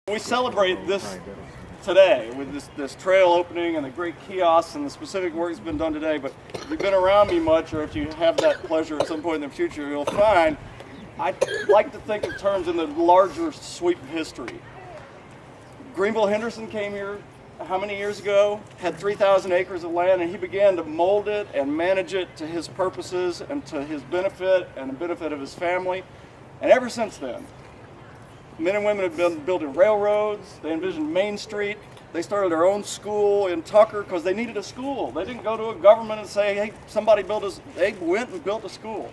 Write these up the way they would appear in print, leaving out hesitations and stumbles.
We celebrate this today with this trail opening and the great kiosks and the specific work that's been done today. But if you've been around me much, or if you have that pleasure at some point in the future, you'll find I like to think of terms in the larger sweep of history. Greenville Henderson came here how many years ago, had 3,000 acres of land, and he began to mold it and manage it to his purposes and to his benefit and the benefit of his family. And ever since then, men and women have been building railroads. They envisioned Main Street. They started their own school in Tucker because they needed a school. They didn't go to a government and say, hey, somebody build us. They went and built a school.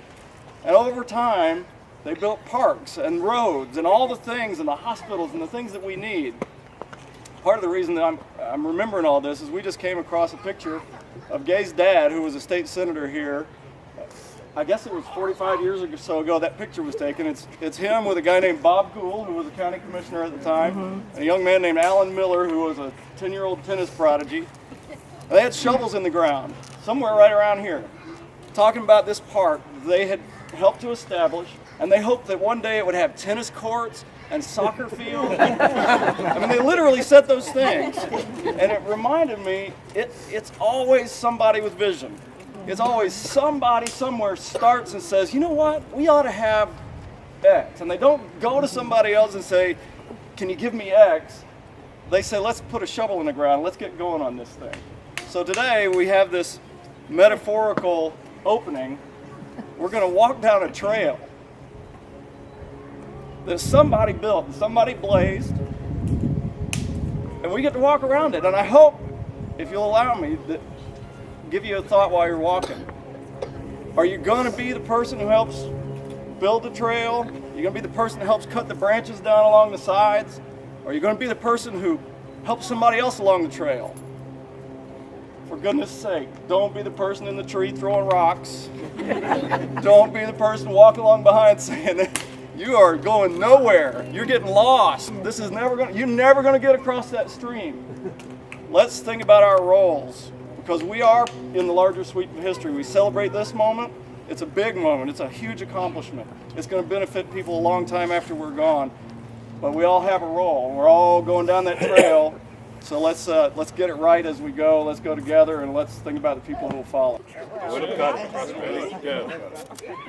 And over time, they built parks and roads and all the things and the hospitals and the things that we need. Part of the reason that I'm remembering all this is we just came across a picture of Gay's dad, who was a state senator here. I guess it was 45 years or so ago that picture was taken. It's him with a guy named Bob Gould, who was a county commissioner at the time, and a young man named Alan Miller, who was a 10-year-old tennis prodigy. And they had shovels in the ground, somewhere right around here, talking about this park they had helped to establish, and they hoped that one day it would have tennis courts and soccer fields. I mean, they literally said those things. And it reminded me, it's always somebody with vision. It's always somebody somewhere starts and says, you know what, we ought to have X. And they don't go to somebody else and say, can you give me X? They say, let's put a shovel in the ground, let's get going on this thing. So today we have this metaphorical opening. We're going to walk down a trail that somebody built, and somebody blazed, and we get to walk around it. And I hope, if you'll allow me, that give you a thought while you're walking. Are you going to be the person who helps build the trail? Are you going to be the person who helps cut the branches down along the sides? Or are you going to be the person who helps somebody else along the trail? For goodness sake, don't be the person in the tree throwing rocks. Don't be the person walking along behind saying, you are going nowhere. You're getting lost. This is you're never going to get across that stream. Let's think about our roles. Because we are in the larger sweep of history. We celebrate this moment. It's a big moment. It's a huge accomplishment. It's going to benefit people a long time after we're gone. But we all have a role. We're all going down that trail. So let's get it right as we go. Let's go together and let's think about the people who will follow. Look at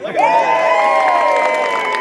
that.